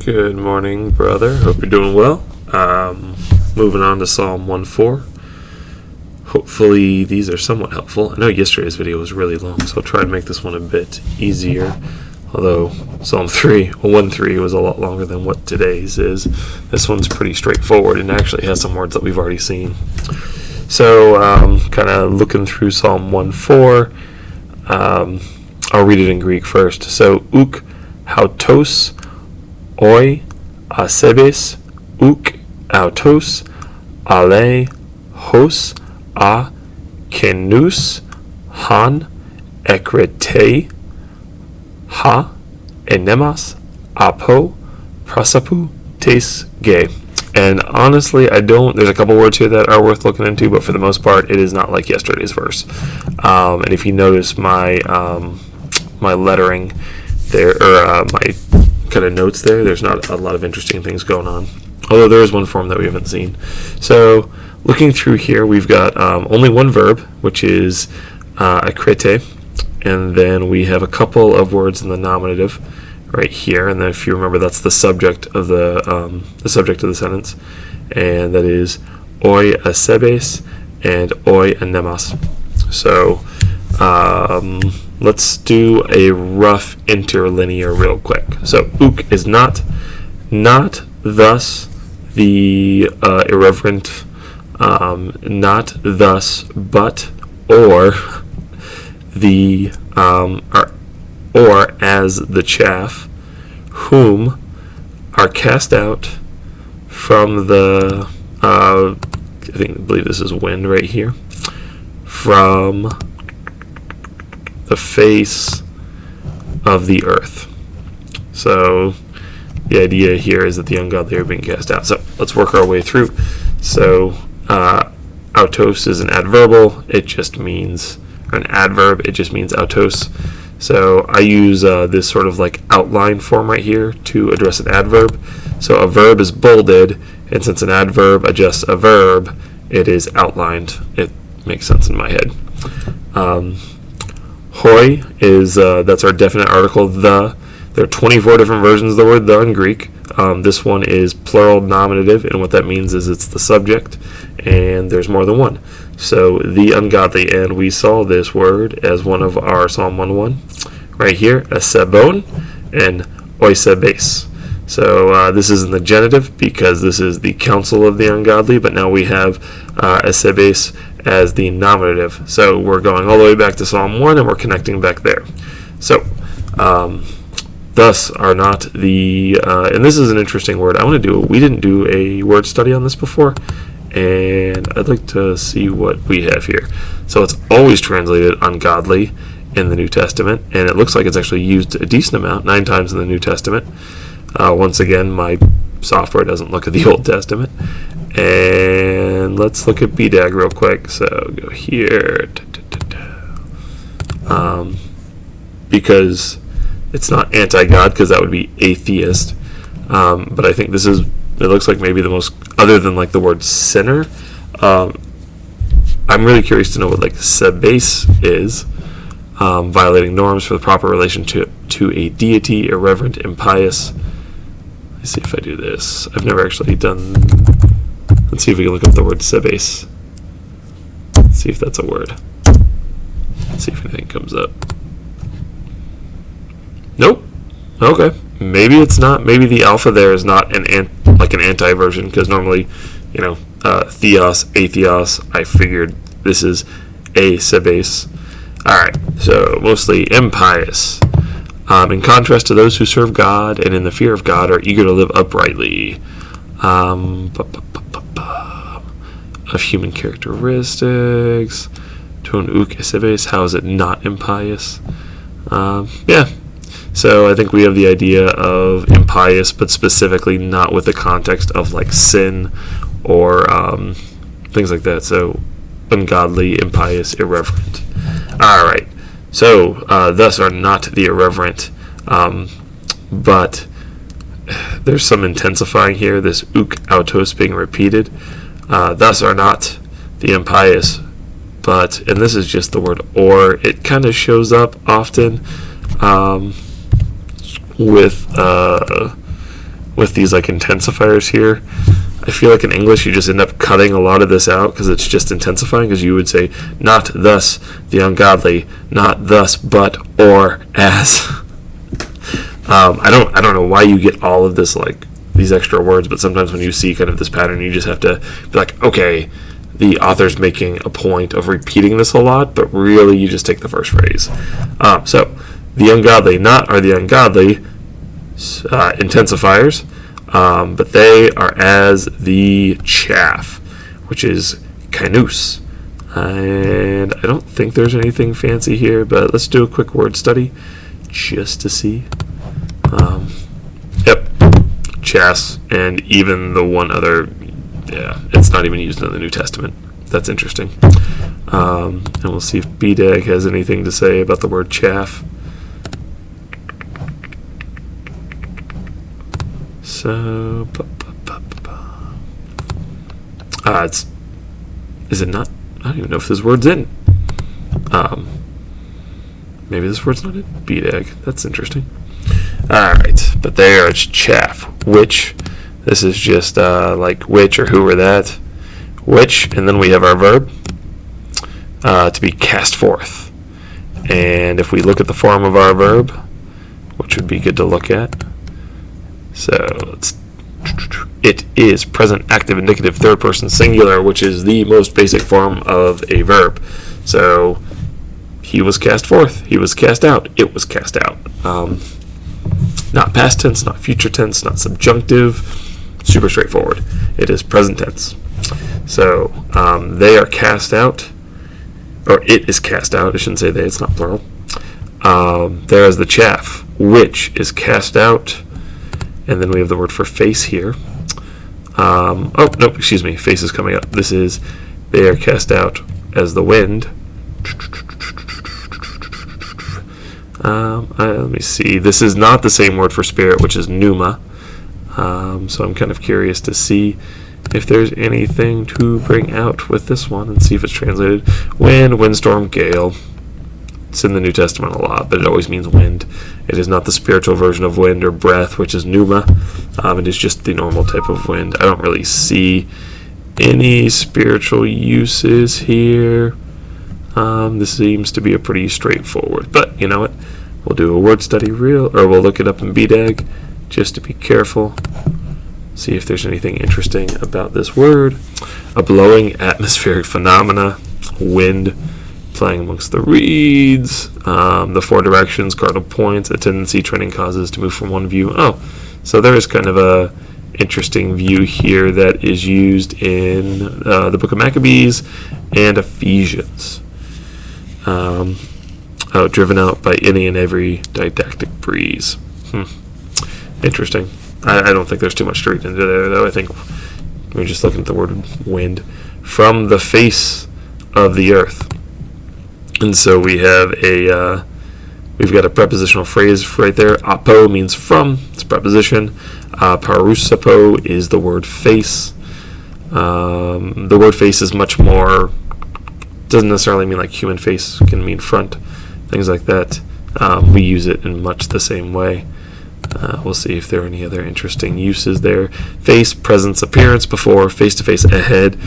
Good morning, brother. Hope you're doing well. Moving on to Psalm 1:4. Hopefully these are somewhat helpful. I know yesterday's video was really long, so I'll try and make this one a bit easier. Although Psalm 1:3 was a lot longer than what today's is. This one's pretty straightforward and actually has some words that we've already seen. So kind of looking through Psalm 1:4. I'll read it in Greek first. So, uk hautos oi asebes uk autos ale hos a kenus han ekrete ha enemas apo prasapu tes ge. And honestly, there's a couple words here that are worth looking into, but for the most part, it is not like yesterday's verse. And if you notice my lettering there, or my kind of notes there's not a lot of interesting things going on. Although there is one form that we haven't seen. So looking through here, we've got only one verb, which is akrete, and then we have a couple of words in the nominative right here, and then if you remember, that's the subject of the sentence, and that is oi asebes and oi anemas. So let's do a rough interlinear real quick. So uk is not thus the irreverent, not thus but, or the or as the chaff, whom are cast out from the I believe this is wind right here, from the face of the earth. So the idea here is that the ungodly are being cast out. So let's work our way through. So autos is an adverbial. It just means, or an adverb. It just means autos. So I use this sort of like outline form right here to address an adverb. So a verb is bolded, and since an adverb adjusts a verb, it is outlined. It makes sense in my head. Hoi is, that's our definite article, the. There are 24 different versions of the word the in Greek. This one is plural nominative, and what that means is it's the subject, and there's more than one. So the ungodly, and we saw this word as one of our Psalm 1:1 right here, asebon and oisebes. So this is in the genitive because this is the counsel of the ungodly, but now we have asebes as the nominative. So we're going all the way back to Psalm 1 and we're connecting back there. So thus are not the, and this is an interesting word. We didn't do a word study on this before, and I'd like to see what we have here. So it's always translated ungodly in the New Testament, and it looks like it's actually used a decent amount, 9 times in the New Testament. Once again, my software doesn't look at the Old Testament. And let's look at BDAG real quick. So go here. Because it's not anti-God, because that would be atheist. But I think it looks like maybe the most, other than like the word sinner, I'm really curious to know what like sebes is. Violating norms for the proper relation to a deity, irreverent, impious. Let's see if I do this. I've never actually done. Let's see if we can look up the word sebes. Let's see if that's a word. Let's see if anything comes up. Nope. Okay. Maybe it's not. Maybe the alpha there is not an anti-version, because normally, theos, atheos. I figured this is asebes. All right. So mostly impious. In contrast to those who serve God and in the fear of God are eager to live uprightly. Of human characteristics. Ton uk esebes. How is it not impious? Yeah. So I think we have the idea of impious, but specifically not with the context of like sin or things like that. So ungodly, impious, irreverent. All right. So thus are not the irreverent, but there's some intensifying here. This uk autos being repeated. Thus are not the impious, but, and this is just the word or. It kind of shows with with these like intensifiers here. I feel like in English you just end up cutting a lot of this out because it's just intensifying, because you would say not thus the ungodly, not thus but or as. I don't know why you get all of this, like these extra words, but sometimes when you see kind of this pattern, you just have to be like, okay, the author's making a point of repeating this a lot, but really you just take the first phrase. So the ungodly not are the ungodly intensifiers, but they are as the chaff, which is kainus. And I don't think there's anything fancy here, but let's do a quick word study just to see. Yep, chass, and even the one other, yeah, it's not even used in the New Testament. That's interesting. And we'll see if BDAG has anything to say about the word chaff. So, is it not? I don't even know if this word's in. Maybe this word's not in BDAG. That's interesting. Alright, but there it's chaff. Which, this is just like which or who or that. Which, and then we have our verb to be cast forth. And if we look at the form of our verb, which would be good to look at, so it is present active indicative third person singular, which is the most basic form of a verb. So he was cast forth, he was cast out, it was cast out. Not past tense, not future tense, not subjunctive. Super straightforward. It is present tense. So they are cast out, or it is cast out. I shouldn't say they, it's not plural. There is the chaff, which is cast out. And then we have the word for face here. Face is coming up. This is, they are cast out as the wind. Let me see. This is not the same word for spirit, which is pneuma. So I'm kind of curious to see if there's anything to bring out with this one and see if it's translated. Wind, windstorm, gale. It's in the New Testament a lot, but it always means wind. It is not the spiritual version of wind or breath, which is pneuma. It is just the normal type of wind. I don't really see any spiritual uses here. This seems to be a pretty straightforward, but you know what? We'll do a word study we'll look it up in BDAG just to be careful. See if there's anything interesting about this word. A blowing atmospheric phenomena, wind playing amongst the reeds, the four directions, cardinal points, a tendency trending causes to move from one view. Oh, so there is kind of a interesting view here that is used in the book of Maccabees and Ephesians. Driven out by any and every didactic breeze. Interesting. I don't think there's too much to read into there, though. I think we're just looking at the word wind. From the face of the earth. And so we have we've got a prepositional phrase right there. Apo means from, it's a preposition. Parousapo is the word face. The word face is much more, doesn't necessarily mean like human face, can mean front, things like that. We use it in much the same way. We'll see if there are any other interesting uses there. Face, presence, appearance, before, face-to-face, ahead.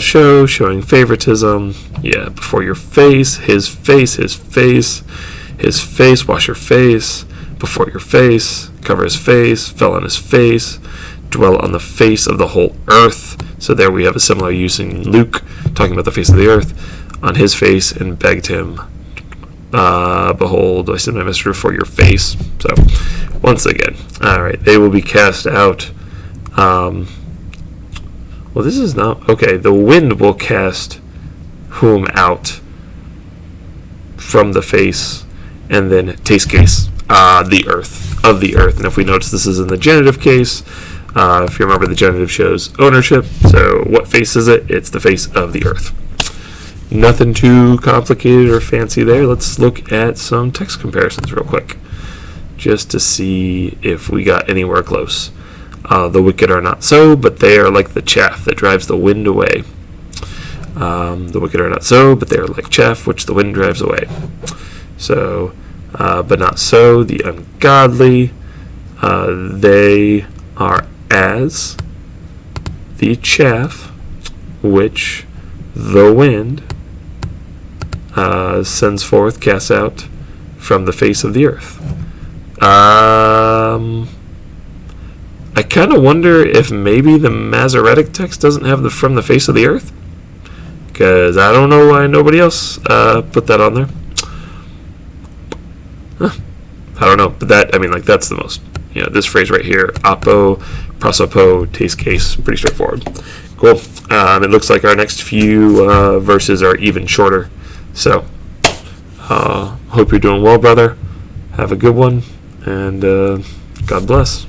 Showing favoritism. Yeah, before your face, his face, his face, his face, wash your face, before your face, cover his face, fell on his face, dwell on the face of the whole earth. So there we have a similar use in Luke, talking about the face of the earth, on his face, and begged him, behold, I send my messenger for your face. So, once again, alright, they will be cast out. Well, this is not, okay, the wind will cast whom out from the face, and then taste case, the earth, of the earth. And if we notice, this is in the genitive case. If you remember, the genitive shows ownership. So, what face is it? It's the face of the earth. Nothing too complicated or fancy there. Let's look at some text comparisons real quick, just to see if we got anywhere close. The wicked are not so, but they are like the chaff that drives the wind away. The wicked are not so, but they are like chaff which the wind drives away. So, but not so, the ungodly, they are as the chaff which the wind sends forth, casts out from the face of the earth. I kind of wonder if maybe the Masoretic text doesn't have the from the face of the earth, because I don't know why nobody else put that on there. I don't know, but that, I mean, like, that's the most, this phrase right here, apo, prosopo, taste case, pretty straightforward. Cool. It looks like our next few verses are even shorter. So, hope you're doing well, brother. Have a good one, and God bless.